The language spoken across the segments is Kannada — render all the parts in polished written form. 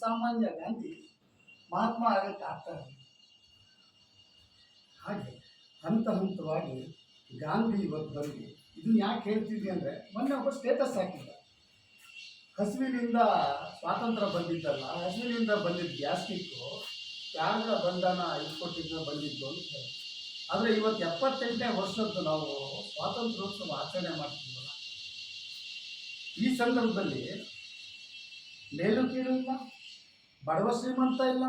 ಸಾಮಾನ್ಯ ಗಾಂಧಿ ಮಹಾತ್ಮ ಆಗಕ್ಕೆ ಆಗ್ತಾರೆ. ಹಾಗೆ ಹಂತ ಹಂತವಾಗಿ ಗಾಂಧಿ ಇವತ್ತು ಬಂದು ಇದನ್ನ ಯಾಕೆ ಹೇಳ್ತಿದ್ವಿ ಅಂದರೆ, ಮೊನ್ನೆ ಒಬ್ಬ ಸ್ಟೇಟಸ್ ಹಾಕಿದ್ದ, ಹಸುವಿನಿಂದ ಸ್ವಾತಂತ್ರ್ಯ ಬಂದಿದ್ದಲ್ಲ, ಹಸುವಿನಿಂದ ಬಂದಿದ್ದ ಗ್ಯಾಸ್ಟಿಕ್ಕು ತ್ಯಾಗ ಬಂಧನ ಇಟ್ಕೊಟ್ಟಿದ್ದ ಬಂದಿದ್ದು ಅಂತ ಹೇಳಿ. ಆದರೆ ಇವತ್ತು 78ನೇ ವರ್ಷದ್ದು ನಾವು ಸ್ವಾತಂತ್ರ್ಯೋತ್ಸವ ಆಚರಣೆ ಮಾಡ್ತಿದ್ವಲ್ಲ, ಈ ಸಂದರ್ಭದಲ್ಲಿ ಮೇಲು ಕೀಳು ಇಲ್ಲ, ಬಡವ ಶ್ರೀಮಂತ ಇಲ್ಲ.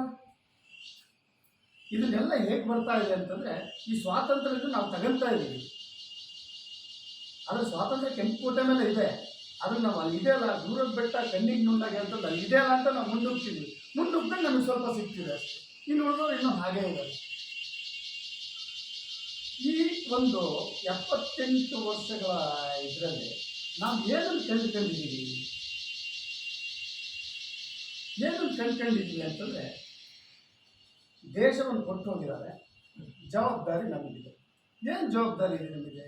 ಇದನ್ನೆಲ್ಲ ಹೇಗೆ ಬರ್ತಾ ಇದೆ ಅಂತಂದರೆ, ಈ ಸ್ವಾತಂತ್ರ್ಯದ ನಾವು ತಗೊಂತಾ ಇದ್ದೀವಿ. ಆದರೆ ಸ್ವಾತಂತ್ರ್ಯ ಕೆಂಪುಕೋಟೆ ಮೇಲೆ ಇದೆ, ಆದರೆ ನಾವು ಅಲ್ಲಿ ಇದೆ ಅಲ್ಲ, ದೂರದ ಬೆಟ್ಟ ಕಣ್ಣಿಗೆ ನುಣ್ಣಗೆ ಅಂತಂದು ಅಲ್ಲಿ ಇದೆ ಅಲ್ಲ ಅಂತ ನಾವು ಮುಂದುಗ್ತೀವಿ. ಮುಂದುಗ್ದಂಗೆ ನಮಗೆ ಸ್ವಲ್ಪ ಸಿಗ್ತಿದೆ ಅಷ್ಟೇ. ಇನ್ನು ಉಳಿದವರು ಇನ್ನೂ ಹಾಗೇ ಇದ್ದಾರೆ. ಈ ಒಂದು 78 ವರ್ಷಗಳ ಇದರಲ್ಲಿ ನಾವು ಏನನ್ನು ಕಂಡುಕೊಂಡಿದ್ದೀವಿ ಅಂತಂದರೆ, ದೇಶವನ್ನು ಕೊಟ್ಟು ಹೋಗಿದ್ದಾರೆ, ಜವಾಬ್ದಾರಿ ನಮಗಿದೆ. ಏನು ಜವಾಬ್ದಾರಿ ಇದೆ ನಮಗೆ?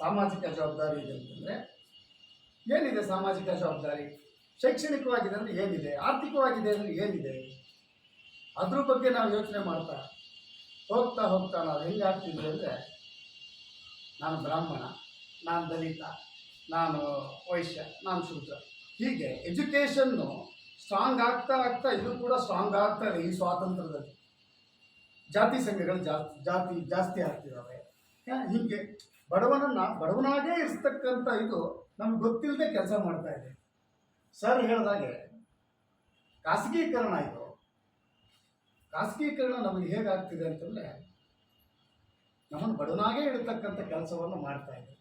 ಸಾಮಾಜಿಕ ಜವಾಬ್ದಾರಿ ಇದೆ ಅಂತಂದರೆ ಏನಿದೆ? ಸಾಮಾಜಿಕ ಜವಾಬ್ದಾರಿ ಶೈಕ್ಷಣಿಕವಾಗಿದೆ ಅಂದರೆ ಏನಿದೆ? ಆರ್ಥಿಕವಾಗಿದೆ ಅಂದರೆ ಏನಿದೆ? ಅದ್ರ ಬಗ್ಗೆ ನಾವು ಯೋಚನೆ ಮಾಡ್ತಾ ಹೋಗ್ತಾ ನಾವು ಹೆಂಗಾಗ್ತಿದ್ವಿ ಅಂದರೆ, ನಾನು ಬ್ರಾಹ್ಮಣ, ನಾನು ದಲಿತ, ನಾನು ವೈಶ್ಯ, ನಾನು ಶೂದ್ರ, ಹೀಗೆ ಎಜುಕೇಷನ್ನು ಸ್ಟ್ರಾಂಗ್ ಆಗ್ತಾ ಇದು ಕೂಡ ಸ್ಟ್ರಾಂಗ್ ಆಗ್ತಾ ಇದೆ. ಈ ಸ್ವಾತಂತ್ರ್ಯದಲ್ಲಿ ಜಾತಿ ಸಂಘಗಳು ಜಾಸ್ತಿ ಆಗ್ತಿದ್ದಾವೆ. ಹೀಗೆ ಬಡವನಾಗೇ ಇರ್ತಕ್ಕಂಥ ಇದು ನಮ್ಗೆ ಗೊತ್ತಿಲ್ಲದೆ ಕೆಲಸ ಮಾಡ್ತಾ ಇದೆ. ಸರ್ ಹೇಳಿದಾಗೆ ಖಾಸಗೀಕರಣ ನಮಗೆ ಹೇಗಾಗ್ತಿದೆ ಅಂತಂದರೆ, ನಮ್ಮನ್ನು ಬಡವನಾಗೇ ಇಡ್ತಕ್ಕಂಥ ಕೆಲಸವನ್ನು ಮಾಡ್ತಾ ಇದೆ.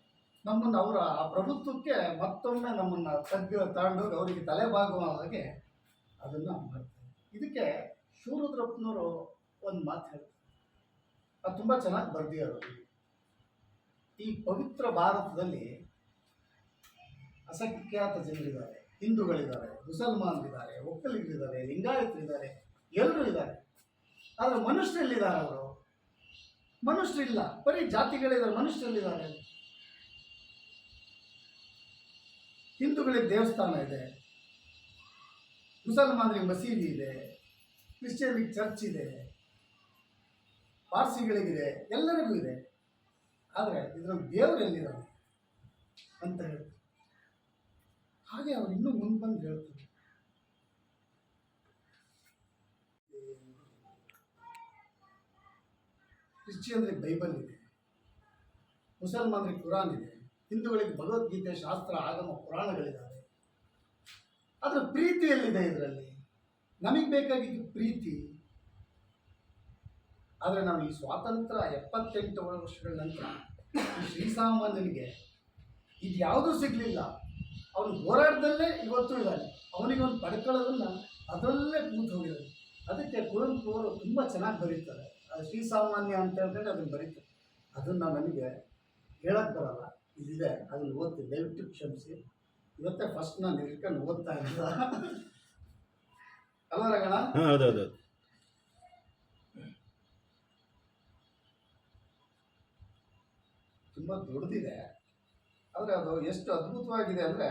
ನಮ್ಮನ್ನು ಅವರ ಆ ಪ್ರಭುತ್ವಕ್ಕೆ ಮತ್ತೊಮ್ಮೆ ನಮ್ಮನ್ನು ತಗೊಂಡೋಗಿ ಅವರಿಗೆ ತಲೆಬಾಗುವ ಹಾಗೆ ಅದನ್ನು ಮಾಡ್ತಾರೆ. ಇದಕ್ಕೆ ಶಿವರುದ್ರಪ್ಪನವರು ಒಂದು ಮಾತು ಹೇಳ್ತಾರೆ, ಅದು ತುಂಬ ಚೆನ್ನಾಗಿ ಬರೆದಿರೋರು. ಈ ಪವಿತ್ರ ಭಾರತದಲ್ಲಿ ಅಸಂಖ್ಯಾತ ಜನರಿದ್ದಾರೆ, ಹಿಂದೂಗಳಿದ್ದಾರೆ, ಮುಸಲ್ಮಾನರಿದ್ದಾರೆ, ಒಕ್ಕಲಿಗರಿದ್ದಾರೆ, ಲಿಂಗಾಯತರಿದ್ದಾರೆ, ಎಲ್ಲರೂ ಇದ್ದಾರೆ. ಆದರೆ ಮನುಷ್ಯರಲ್ಲಿದ್ದಾರೆ? ಅವರು ಮನುಷ್ಯರಿಲ್ಲ, ಬರೀ ಜಾತಿಗಳಿದ್ದಾರೆ. ಮನುಷ್ಯರಲ್ಲಿದ್ದಾರೆ. ಹಿಂದೂಗಳಿಗೆ ದೇವಸ್ಥಾನ ಇದೆ, ಮುಸಲ್ಮಾನರಿಗೆ ಮಸೀದಿ ಇದೆ, ಕ್ರಿಶ್ಚಿಯನ್ರಿಗೆ ಚರ್ಚ್ ಇದೆ, ಪಾರ್ಸಿಗಳಿಗಿದೆ, ಎಲ್ಲರಿಗೂ ಇದೆ. ಆದರೆ ಇದರಲ್ಲಿ ದೇವರು ಎಲ್ಲಿದ್ದಾನೆ ಅಂತ ಹೇಳ್ತಾರೆ. ಹಾಗೆ ಅವರು ಇನ್ನೂ ಮುಂದೆ ಬಂದು ಹೇಳ್ತಾರೆ, ಕ್ರಿಶ್ಚಿಯನ್ರಿಗೆ ಬೈಬಲ್ ಇದೆ, ಮುಸಲ್ಮಾನರಿಗೆ ಕುರಾನ್ ಇದೆ, ಹಿಂದೂಗಳಿಗೆ ಭಗವದ್ಗೀತೆ, ಶಾಸ್ತ್ರ, ಆಗಮ, ಪುರಾಣಗಳಿದ್ದಾವೆ. ಅದರ ಪ್ರೀತಿ ಎಲ್ಲಿದೆ ಇದರಲ್ಲಿ? ನಮಗೆ ಬೇಕಾಗಿದ್ದು ಪ್ರೀತಿ. ಆದರೆ ನಾವು ಈ ಸ್ವಾತಂತ್ರ್ಯ 78 ವರ್ಷಗಳ ನಂತರ ಈ ಶ್ರೀಸಾಮಾನ್ಯನಿಗೆ ಇದು ಯಾವುದೂ ಸಿಗಲಿಲ್ಲ. ಅವನು ಹೋರಾಟದಲ್ಲೇ ಇವತ್ತು ಇದ್ದಾನೆ. ಅವನಿಗೊಂದು ಪಡ್ಕೊಳ್ಳೋದನ್ನು ಅದರಲ್ಲೇ ಕೂತು ಹೋಗಿದ್ದಾನೆ. ಅದಕ್ಕೆ ಕುವೆಂಪು ಅವರು ತುಂಬ ಚೆನ್ನಾಗಿ ಬರೀತಾರೆ. ಅದು ಶ್ರೀಸಾಮಾನ್ಯ ಅಂತ ಹೇಳ್ಕೊಂಡು ಅದನ್ನು ಬರೀತಾರೆ. ಅದನ್ನು ನನಗೆ ಹೇಳಕ್ಕೆ ಬರಲ್ಲ, ಇದಿದೆ, ಅದನ್ನು ಓದ್ತೀನಿ, ದಯವಿಟ್ಟು ಕ್ಷಮಿಸಿ. ಇವತ್ತೇ ಫಸ್ಟ್ ನಾನು ಇಟ್ಕೊಂಡು ಓದ್ತಾ ಇದ್ದ ಅಲ್ಲ ರಂಗಣ? ಹೌದೌದು. ತುಂಬ ದೊಡ್ಡದಿದೆ, ಆದರೆ ಅದು ಎಷ್ಟು ಅದ್ಭುತವಾಗಿದೆ ಅಂದರೆ,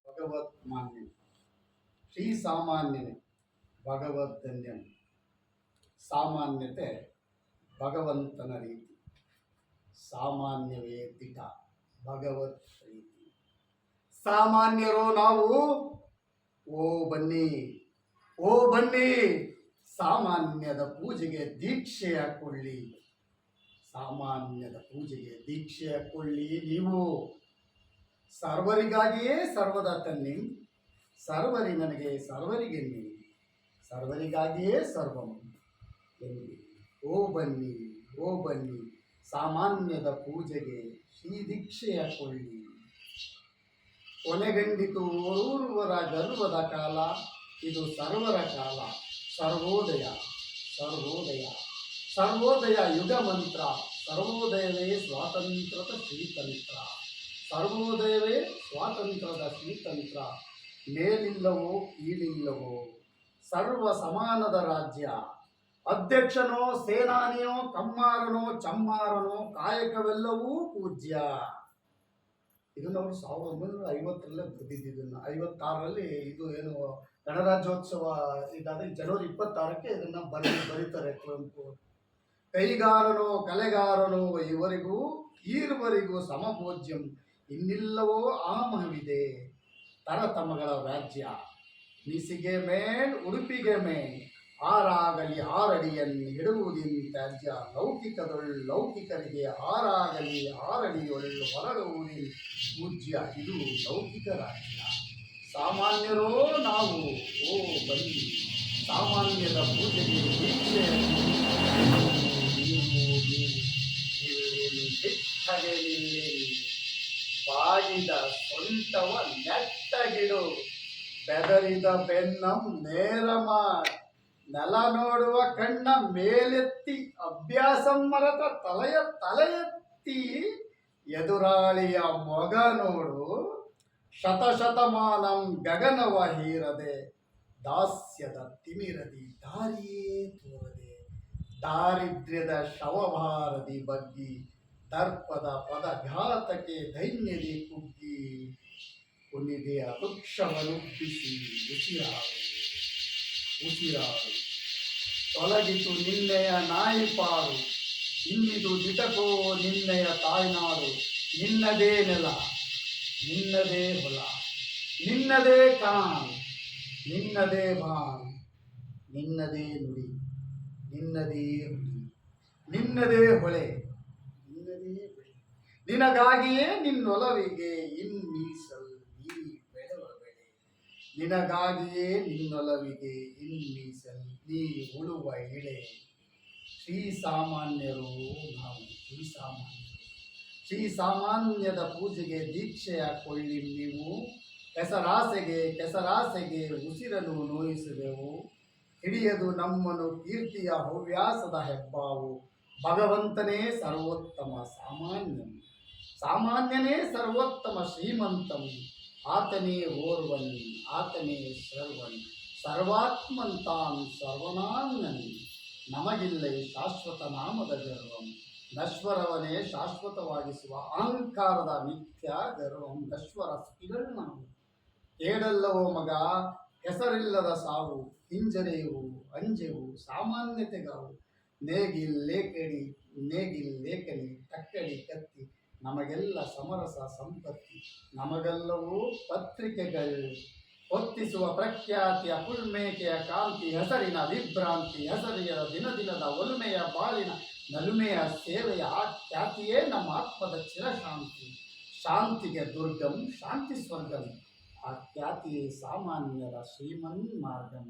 ಭಗವತ್ ಮಾನ್ಯ ಶ್ರೀ ಸಾಮಾನ್ಯನೇ ಭಗವದ್ಧನ್ಯಂ. ಸಾಮಾನ್ಯತೆ ಭಗವಂತನ ರೀತಿ, ಸಾಮಾನ್ಯವೇ ದಿಟ ಭಗವತ್ ರೀತಿ. ಸಾಮಾನ್ಯರು ನಾವು, ಓ ಬನ್ನಿ ಸಾಮಾನ್ಯದ ಪೂಜೆಗೆ ದೀಕ್ಷೆ ಹಾಕೊಳ್ಳಿ. ಸಾಮಾನ್ಯದ ಪೂಜೆಗೆ ದೀಕ್ಷೆ ಹಾಕೊಳ್ಳಿ ನೀವು. ಸರ್ವರಿಗಾಗಿಯೇ ಸರ್ವದ ತನ್ನಿ, ಸರ್ವರಿ ನನಗೆ ಸರ್ವರಿಗೆನ್ನಿ, ಸರ್ವರಿಗಾಗಿಯೇ ಸರ್ವಂ ಎನ್ನಿ. ಓ ಬನ್ನಿ ಸಾಮಾನ್ಯದ ಪೂಜೆಗೆ ಶ್ರೀ ದೀಕ್ಷೆ ಹಾಕೊಳ್ಳಿ. ಕೊನೆಗಂಡಿತು ಓರ್ವರ ಗರ್ವದ ಕಾಲ, ಇದು ಸರ್ವರ ಕಾಲ. ಸರ್ವೋದಯ ಯುಗ ಮಂತ್ರ. ಸರ್ವೋದಯವೇ ಸ್ವಾತಂತ್ರ್ಯದ ಶ್ರೀತಂತ್ರ. ಸರ್ವೋದಯವೇ ಸ್ವಾತಂತ್ರ್ಯದ ಶ್ರೀತಂತ್ರ. ಮೇಲಿಲ್ಲವೋ ಕೀಳಿಲ್ಲವೋ ಸರ್ವ ಸಮಾನದ ರಾಜ್ಯ. ಅಧ್ಯಕ್ಷನೋ ಸೇನಾನಿಯೋ ಕಮ್ಮಾರನೋ ಚಮ್ಮಾರನೋ ಕಾಯಕವೆಲ್ಲವೂ ಪೂಜ್ಯ. ಇದನ್ನು ಅವರು 1950ರಲ್ಲೇ ಬರೆದಿದ್ದನ್ನು. 56ರಲ್ಲಿ ಇದು ಏನು ಗಣರಾಜ್ಯೋತ್ಸವ ಇದಾದ ಜನವರಿ 26ಕ್ಕೆ ಇದನ್ನು ಬರೀತಾರೆ ಕುವೆಂಪು. ಕೈಗಾರನೋ ಕಲೆಗಾರನೋ ಈರುವರಿಗೂ ಸಮಭೋಜ್ಯಂ, ಇನ್ನಿಲ್ಲವೋ ಆಮಹವಿದೆ ತರತಮಗಳ ರಾಜ್ಯ. ಮೀಸಿಗೆ ಮೇಲ್ ಉಡುಪಿಗೆ ಮೇಲ್ ಆರಾಗಲಿ ಆರಡಿಯನ್ ಹಿಡುವುದಿನ್ ತ್ಯಾಜ್ಯ. ಲೌಕಿಕರಿಗೆ ಆರಾಗಲಿ ಆರಡಿಯೊಳ್ ಹೊರಡುವುದಿನ್ ಪೂಜ್ಯ. ಇದು ಲೌಕಿಕ ರಾಜ್ಯ. ಸಾಮಾನ್ಯರೋ ನಾವು ಓ ಬನ್ನಿ, ಸಾಮಾನ್ಯದ ಪೂಜೆಗೆ ದೀಕ್ಷೆ. ಬಿಟ್ಟಗೆ ನಿಲ್ಲಿರಿ, ಬಾಗಿದ ಸೊಂಟವ ನೆಟ್ಟಗಿಡು, ಬೆದರಿದ ಬೆನ್ನಂ ನೇರ ಮಾಡ್, ನೆಲ ನೋಡುವ ಕಣ್ಣ ಮೇಲೆತ್ತಿ, ಅಭ್ಯಾಸಂ ಮರೆತ ತಲೆಯೆತ್ತಿ, ಎದುರಾಳಿಯ ಮೊಗ ನೋಡು, ಶತಶತಮಾನಂ ಗಗನವ ಹೀರದೆ, ದಾಸ್ಯದ ತಿಮಿರದಿ ದಾರಿಯೇ ತೋರದೆ, ದಾರಿದ್ರ್ಯದ ಶವಭಾರದಿ ಬಗ್ಗಿ, ದರ್ಪದ ಪದಘಾತಕ್ಕೆ ದೈನ್ಯದಿ ಕುಗ್ಗಿ, ಕುನಿದೆಯ ವೃಕ್ಷವನುಬ್ಬಿಸಿ ಉಸಿರಾಡು. ತೊಲಗಿತು ನಿನ್ನೆಯ ನಾಯಿಪಾಡು, ಇನ್ನಿದು ದಿಟಕೋ ನಿನ್ನೆಯ ತಾಯ್ನಾಡು. ನಿನ್ನದೇ ನೆಲ, ನಿನ್ನದೇ ಹೊಲ, ನಿನ್ನದೇ ಕಾಣ್, ನಿನ್ನದೇ ಬಾಣ್, ನಿನ್ನದೇ ನುಡಿ, ನಿನ್ನದೇ ಹುಡಿ, ನಿನ್ನದೇ ಹೊಳೆ, ನಿನ್ನದೇ ಬೆಳೆ. ನಿನಗಾಗಿಯೇ ನಿನ್ನೊಲವಿಗೆ ಇನ್ನೀಸಲ್ ನೀ ಬೆಳೆವ ಬೆಳೆ. ನಿನಗಾಗಿಯೇ ನಿನ್ನೊಲವಿಗೆ ಇನ್ನೀಸಲ್ ನೀ ಉಳುವ ಇಳೆ. ಶ್ರೀಸಾಮಾನ್ಯರು ನಾವು, ಶ್ರೀಸಾಮಾನ್ಯದ ಪೂಜೆಗೆ ದೀಕ್ಷೆಯ ಕೊಳ್ಳಿ ನೀವು. ಕೆಸರಾಸೆಗೆ ಉಸಿರನ್ನು ನೋಯಿಸುವೆವು. ಹಿಡಿಯದು ನಮ್ಮನು ಕೀರ್ತಿಯ ಹವ್ಯಾಸದ ಹೆಬ್ಬಾವು. ಭಗವಂತನೇ ಸರ್ವೋತ್ತಮ ಸಾಮಾನ್ಯನೇ ಸರ್ವೋತ್ತಮ ಶ್ರೀಮಂತಂ. ಆತನೇ ಓರ್ವನ್, ಆತನೇ ಸರ್ವನ್, ಸರ್ವಾತ್ಮಂತಾನ್ ಸರ್ವನಾಂಗನ್. ನಮಗಿಲ್ಲೈ ಶಾಶ್ವತ ನಾಮದ ಗರ್ವಂ, ನಶ್ವರವನೇ ಶಾಶ್ವತವಾಗಿಸುವ ಅಹಂಕಾರದ ಮಿಥ್ಯ ಗರ್ವಂ. ನಶ್ವರ ಸುಖಿಗಳು ನಾವು. ಕೇಳಲ್ಲವೋ ಮಗ ಹೆಸರಿಲ್ಲದ ಸಾವು, ಹಿಂಜರೆಯುವು ಅಂಜೆವು ಸಾಮಾನ್ಯತೆಗಾವು. ನೇಗಿಲ್ ಲೇಖನಿ ತಕ್ಕಡಿ ಕತ್ತಿ, ನಮಗೆಲ್ಲ ಸಮರಸ ಸಂಪತ್ತಿ. ನಮಗೆಲ್ಲವೂ ಪತ್ರಿಕೆಗಳು ಹೊತ್ತಿಸುವ ಪ್ರಖ್ಯಾತಿಯ ಪುಳ್ಮೇಕೆಯ ಕಾಂತಿ. ಹೆಸರಿನ ವಿಭ್ರಾಂತಿ, ಹೆಸರಿನ ದಿನದ ಒಲುಮೆಯ ಬಾಳಿನ ನಲುಮೆಯ ಸೇವೆಯ ಆ ಖ್ಯಾತಿಯೇ ನಮ್ಮ ಆತ್ಮದ ಚಿರಶಾಂತಿ. ಶಾಂತಿಗೆ ದುರ್ಗಂ ಶಾಂತಿ ಸ್ವರ್ಗಂ, ಆ ಖ್ಯಾತಿಯೇ ಸಾಮಾನ್ಯರ ಶ್ರೀಮನ್ ಮಾರ್ಗಂ.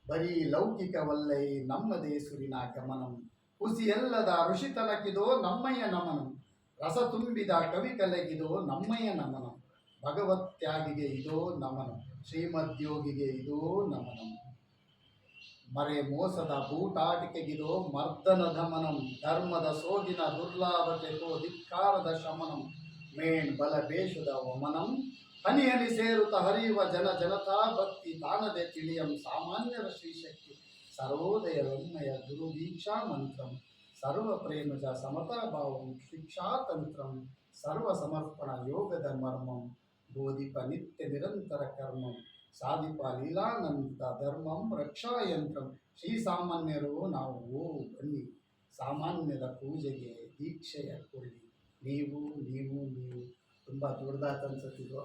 ಬರೀ ಲೌಕಿಕವಲ್ಲೈ ನಮ್ಮದೇ ಸುರಿನ ಗಮನಂ. ಹುಸಿಯಲ್ಲದ ಋಷಿತನಕ್ಕಿದೋ ನಮ್ಮಯ್ಯ ನಮನಂ. ರಸ ತುಂಬಿದ ಕವಿಕಲೆಗಿದೋ ನಮ್ಮಯ್ಯ ನಮನಂ. ಭಗವತ್ಯಾಗಿಗೆ ಇದೋ ನಮನಂ, ಶ್ರೀಮದ್ಯೋಗಿಗೆ ಇದೋ ನಮನಂ. ಮರೆ ಮೋಸದ ಬೂಟಾಟಿಕೆಗಿದೋ ಮರ್ದನ ದಮನಂ. ಧರ್ಮದ ಸೋಗಿನ ದುರ್ಲಾಭಕ್ಕೆ ತೋ ಧಿಕ್ಕಾರದ ಶಮನಂ. ಮೇಣ್ ಬಲ ಬೇಷದ ವಮನಂ. ಹನಿ ಹನಿ ಸೇರುತ್ತ ಹರಿಯುವ ಜನತಾ ಭಕ್ತಿ. ತಾನದೆ ತಿಳಿಯಂ ಸಾಮಾನ್ಯರ ಶ್ರೀಶಕ್ತಿ. ಸರ್ವೋದಯವೆಮ್ಮಯ ಗುರು ದೀಕ್ಷಾ ಮಂತ್ರಂ. ಸರ್ವ ಪ್ರೇಮಜ ಸಮತಾಭಾವಂ ಶಿಕ್ಷಾತಂತ್ರಂ. ಸರ್ವ ಸಮರ್ಪಣ ಯೋಗದ ಮರ್ಮಂ. ಬೋಧಿಪ ನಿತ್ಯ ನಿರಂತರ ಕರ್ಮಂ. ಸಾಧಿಪ ಲೀಲಾನಂದ ಧರ್ಮಂ ರಕ್ಷಾಯಂತ್ರಂ. ಶ್ರೀಸಾಮಾನ್ಯರು ನಾವು ಬನ್ನಿ, ಸಾಮಾನ್ಯದ ಪೂಜೆಗೆ ದೀಕ್ಷೆಯ ಕೊಳ್ಳಿ. ನೀವು ತುಂಬ ದೊಡ್ಡದಾಯ್ತು ಅನ್ಸುತ್ತಿದ್ರು.